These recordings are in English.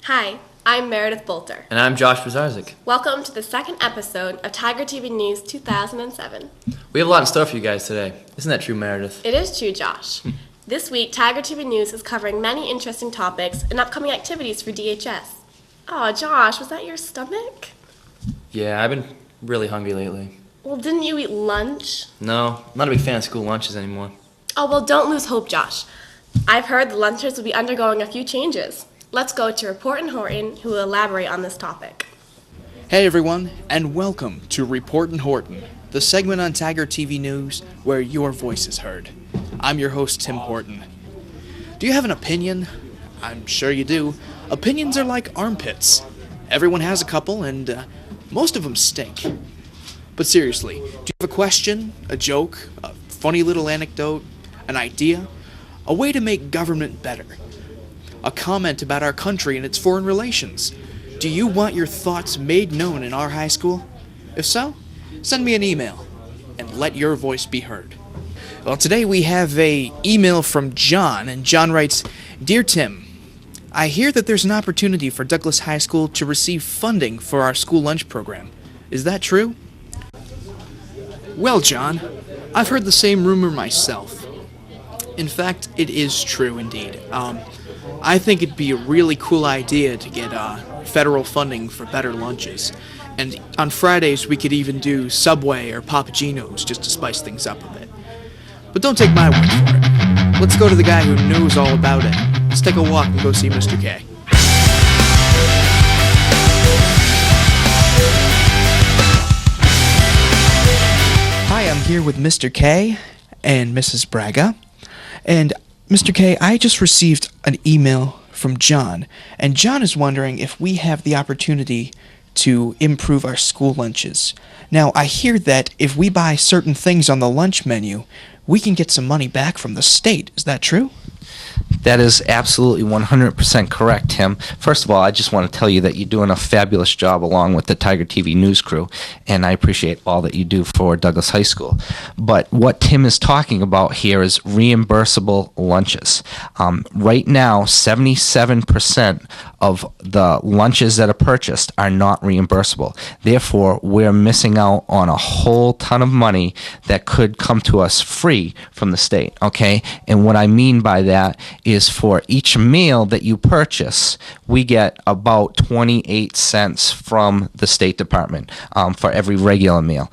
Hi, I'm Meredith Bolter. And I'm Josh Bazarzik. Welcome to the second episode of Tiger TV News 2007. We have a lot in store for you guys today. Isn't that true, Meredith? It is true, Josh. This week, Tiger TV News is covering many interesting topics and upcoming activities for DHS. Oh, Josh, was that your stomach? Yeah, I've been really hungry lately. Well, didn't you eat lunch? No, I'm not a big fan of school lunches anymore. Oh, well, don't lose hope, Josh. I've heard the lunchers will be undergoing a few changes. Let's go to Reportin' Horton, who will elaborate on this topic. Hey everyone, and welcome to Reportin' Horton, the segment on Tiger TV News where your voice is heard. I'm your host, Tim Horton. Do you have an opinion? I'm sure you do. Opinions are like armpits. Everyone has a couple, and most of them stink. But seriously, do you have a question, a joke, a funny little anecdote, an idea, a way to make government better? A comment about our country and its foreign relations? Do you want your thoughts made known in our high school? If so, send me an email and let your voice be heard. Well, today we have an email from John, and John writes, Dear Tim, I hear that there's an opportunity for Douglas High School to receive funding for our school lunch program. Is that true? Well, John, I've heard the same rumor myself. In fact, it is true indeed. I think it'd be a really cool idea to get federal funding for better lunches. And on Fridays, we could even do Subway or Papa Gino's just to spice things up a bit. But don't take my word for it. Let's go to the guy who knows all about it. Let's take a walk and go see Mr. K. Hi, I'm here with Mr. K and Mrs. Braga. And Mr. K, I just received an email from John, and John is wondering if we have the opportunity to improve our school lunches. Now, I hear that if we buy certain things on the lunch menu, we can get some money back from the state. Is that true? That is absolutely 100% correct, Tim. First of all, I just want to tell you that you're doing a fabulous job along with the Tiger TV News crew, and I appreciate all that you do for Douglas High School. But what Tim is talking about here is reimbursable lunches. Right now, 77% of the lunches that are purchased are not reimbursable. Therefore, we're missing out on a whole ton of money that could come to us free from the state, okay? And what I mean by that is for each meal that you purchase, we get about 28 cents from the State Department for every regular meal.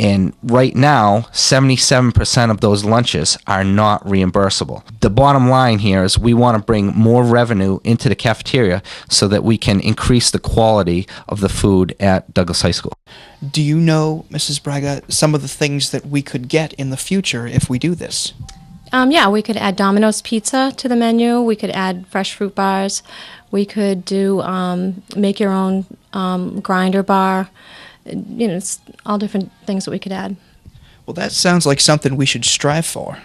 And right now, 77% of those lunches are not reimbursable. The bottom line here is we want to bring more revenue into the cafeteria so that we can increase the quality of the food at Douglas High School. Do you know, Mrs. Braga, some of the things that we could get in the future if we do this? Yeah, we could add Domino's Pizza to the menu. We could add fresh fruit bars. We could do make your own grinder bar. You know, it's all different things that we could add. Well, that sounds like something we should strive for.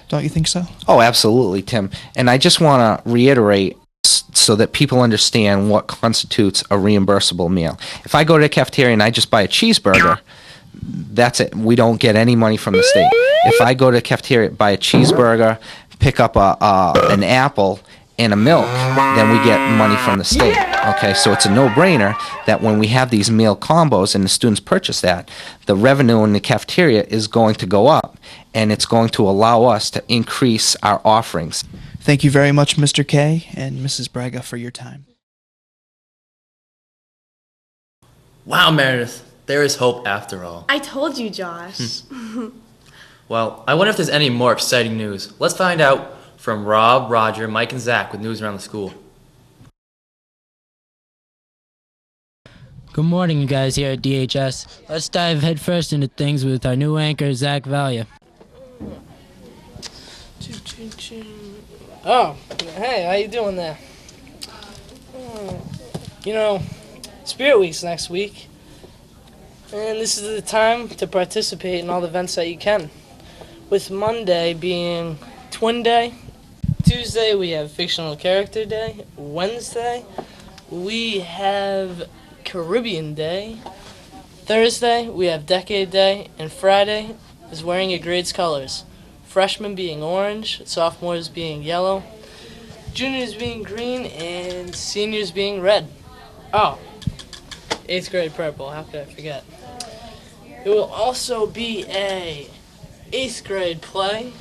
Don't you think so? Oh, absolutely, Tim. And I just want to reiterate so that people understand what constitutes a reimbursable meal. If I go to the cafeteria and I just buy a cheeseburger, that's it. We don't get any money from the state. If I go to the cafeteria, buy a cheeseburger, pick up an apple and a milk, then we get money from the state. Okay, so it's a no-brainer that when we have these meal combos and the students purchase that, the revenue in the cafeteria is going to go up, and it's going to allow us to increase our offerings. Thank you very much, Mr. K and Mrs. Braga, for your time. Wow, Meredith. There is hope after all. I told you, Josh. Well, I wonder if there's any more exciting news. Let's find out from Rob, Roger, Mike, and Zach with news around the school. Good morning, you guys here at DHS. Let's dive headfirst into things with our new anchor, Zach Valia. Oh, hey, how you doing there? You know, Spirit Week's next week, and this is the time to participate in all the events that you can. With Monday being Twin Day, Tuesday we have Fictional Character Day, Wednesday we have Caribbean Day, Thursday we have Decade Day, and Friday is Wearing Your Grade's Colors. Freshmen being orange, sophomores being yellow, juniors being green and seniors being red. Oh, 8th grade purple, how could I forget? It will also be a 8th grade play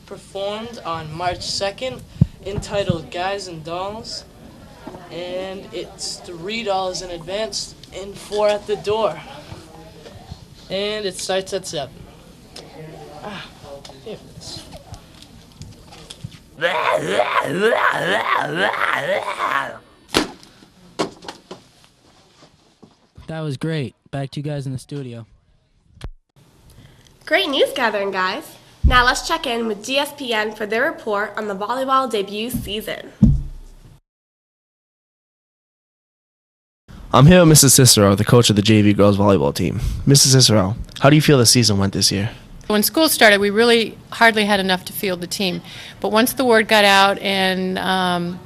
performed on March 2nd entitled Guys and Dolls. And it's $3 in advance and $4 at the door. And it starts at 7. Here it is. That was great. Back to you guys in the studio. Great news gathering, guys. Now let's check in with GSPN for their report on the volleyball debut season. I'm here with Mrs. Cicero, the coach of the JV girls volleyball team. Mrs. Cicero, how do you feel the season went this year? When school started, we really hardly had enough to field the team. But once the word got out and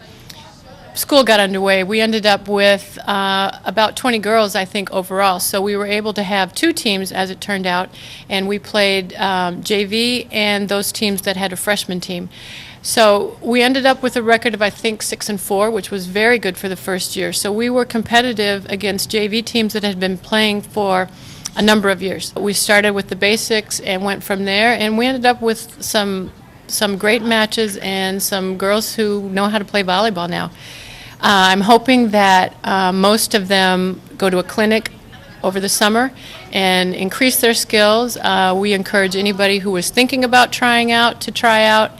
school got underway, we ended up with about 20 girls, I think, overall. So we were able to have 2 teams, as it turned out, and we played JV and those teams that had a freshman team. So we ended up with a record of, I think, 6-4, which was very good for the first year. So we were competitive against JV teams that had been playing for a number of years. We started with the basics and went from there, and we ended up with some great matches and some girls who know how to play volleyball now. I'm hoping that most of them go to a clinic over the summer and increase their skills. We encourage anybody who is thinking about trying out to try out.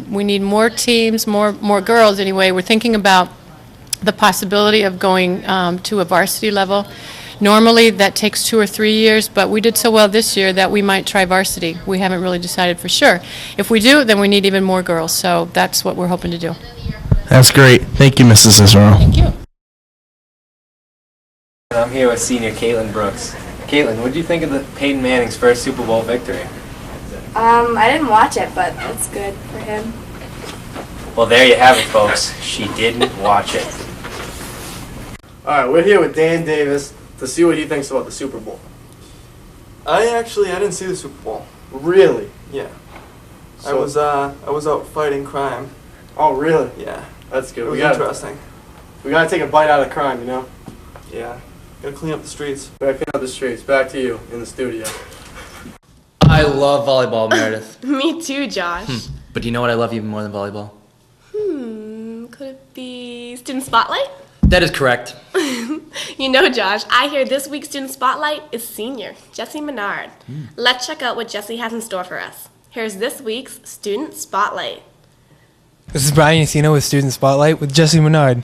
We need more teams, more girls anyway. We're thinking about the possibility of going to a varsity level. Normally that takes 2 or 3 years, but we did so well this year that we might try varsity. We haven't really decided for sure. If we do, then we need even more girls, so that's what we're hoping to do. That's great. Thank you, Mrs. Cicero. Thank you. I'm here with senior Caitlin Brooks. Caitlin, what did you think of the Peyton Manning's first Super Bowl victory? I didn't watch it, but that's good for him. Well, there you have it, folks. She didn't watch it. All right, we're here with Dan Davis to see what he thinks about the Super Bowl. I didn't see the Super Bowl. Really? Yeah. So, I was out fighting crime. Oh, really? Yeah. That's good. It was interesting. We gotta take a bite out of crime, you know? Yeah. Gotta clean up the streets. Gotta clean up the streets. Back to you in the studio. I love volleyball, Meredith. Me too, Josh. But do you know what I love even more than volleyball? Could it be Student Spotlight? That is correct. You know, Josh, I hear this week's Student Spotlight is senior, Jesse Menard. Let's check out what Jesse has in store for us. Here's this week's Student Spotlight. This is Brian Yacino with Student Spotlight with Jesse Menard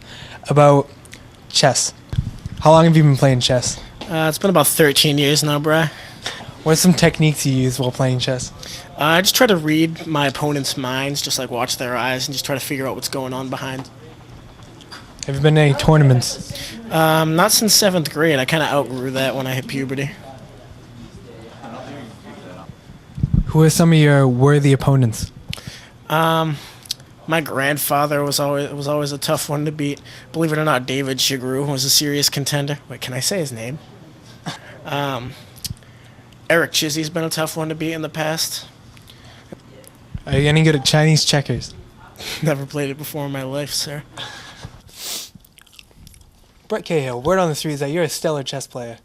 about chess. How long have you been playing chess? It's been about 13 years now, Bri. What are some techniques you use while playing chess? I just try to read my opponent's minds, just like watch their eyes and just try to figure out what's going on behind. Have you been to any tournaments? Not since 7th grade. I kind of outgrew that when I hit puberty. Who are some of your worthy opponents? My grandfather was always a tough one to beat. Believe it or not, David Shigru was a serious contender. Wait, can I say his name? Eric Chizzy's been a tough one to beat in the past. Are you any good at Chinese checkers? Never played it before in my life, sir. Brett Cahill, word on the street is that you're a stellar chess player.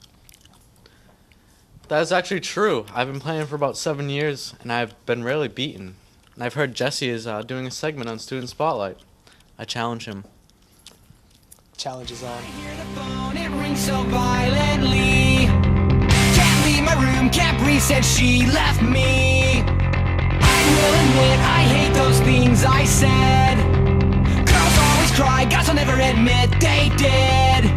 That is actually true. I've been playing for about 7 years, and I've been rarely beaten. And I've heard Jesse is doing a segment on Student Spotlight. I challenge him. Challenge is on. It rings so violently. Can't leave my room. Capri said she left me. I will admit I hate those things I said. Girls always cry, guys will never admit they did.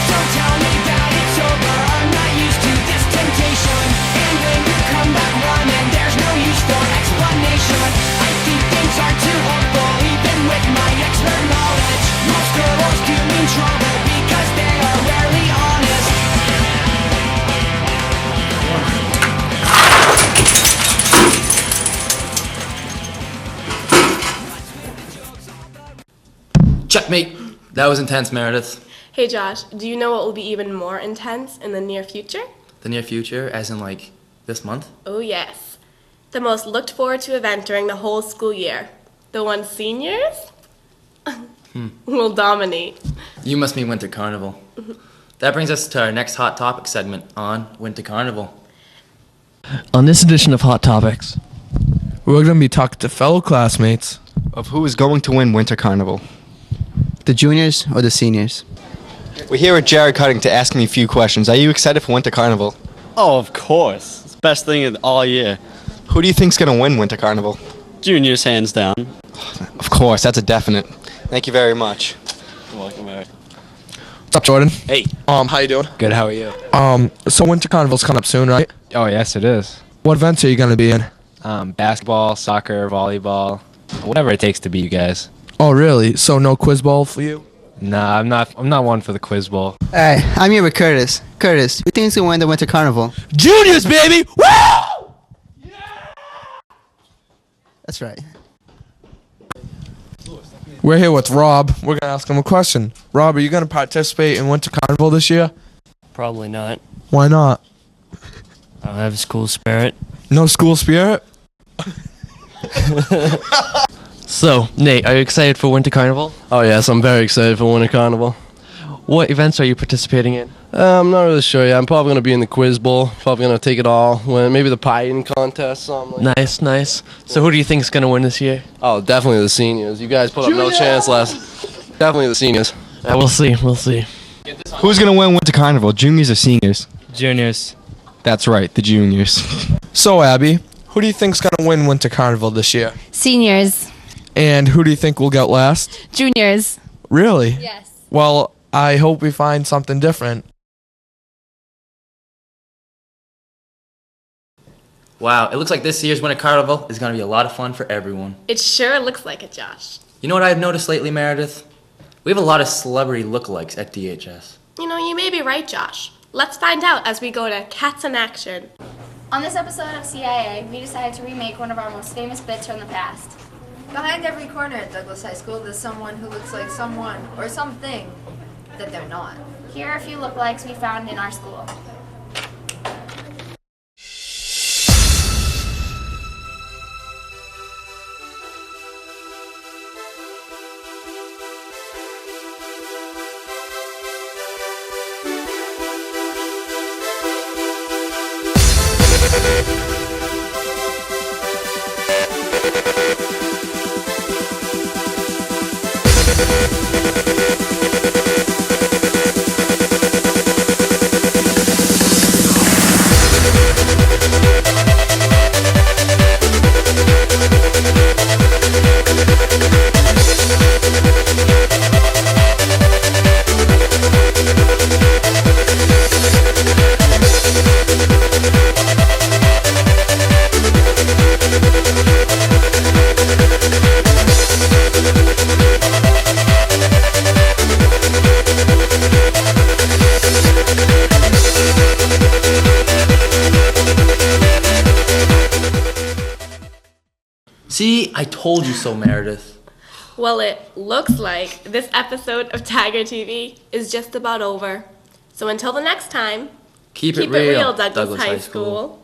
Don't tell me that it's over. I'm not used to this temptation. And when you come back running, there's no use for explanation. I think things are too hopeful, even with my expert knowledge. Most girls do mean trouble because they are rarely honest. Checkmate. That was intense, Meredith. Hey Josh, do you know what will be even more intense in the near future? The near future, as in like this month? Oh yes. The most looked forward to event during the whole school year. The one seniors will dominate. You must mean Winter Carnival. That brings us to our next Hot Topic segment on Winter Carnival. On this edition of Hot Topics, We're going to be talking to fellow classmates of who is going to win Winter Carnival. The juniors or the seniors? We're here with Jared Cutting to ask me a few questions. Are you excited for Winter Carnival? Oh, of course. It's the best thing of all year. Who do you think's going to win Winter Carnival? Juniors, hands down. Of course, that's a definite. Thank you very much. You're welcome, Eric. What's up, Jordan? Hey. How you doing? Good, how are you? So Winter Carnival's coming up soon, right? Oh, yes, it is. What events are you going to be in? Basketball, soccer, volleyball, whatever it takes to beat you guys. Oh, really? So no quiz bowl for you? Nah, I'm not one for the quiz bowl. Hey, I'm here with Curtis. Curtis, who thinks will win the Winter Carnival? Juniors, baby! Woo! That's right. We're here with Rob. We're going to ask him a question. Rob, are you going to participate in Winter Carnival this year? Probably not. Why not? I don't have school spirit. No school spirit? So, Nate, are you excited for Winter Carnival? Oh yes, I'm very excited for Winter Carnival. What events are you participating in? I'm not really sure yet. I'm probably going to be in the quiz bowl. Probably going to take it all. Maybe the pie eating contest. Something like Nice, nice. So who do you think is going to win this year? Oh, definitely the seniors. You guys put up no chance last. Definitely the seniors. We'll see. We'll see. Who's going to win Winter Carnival, juniors or seniors? Juniors. That's right, the juniors. So, Abby, who do you think's going to win Winter Carnival this year? Seniors. And who do you think will get last? Juniors. Really? Yes. Well, I hope we find something different. Wow, it looks like this year's Winter Carnival is going to be a lot of fun for everyone. It sure looks like it, Josh. You know what I've noticed lately, Meredith? We have a lot of celebrity lookalikes at DHS. You know, you may be right, Josh. Let's find out as we go to Cats in Action. On this episode of CIA, we decided to remake one of our most famous bits from the past. Behind every corner at Douglas High School, there's someone who looks like someone or something that they're not. Here are a few lookalikes we found in our school. See, I told you so, Meredith. Well, it looks like this episode of Tiger TV is just about over. So until the next time, Keep it real, Douglas High School.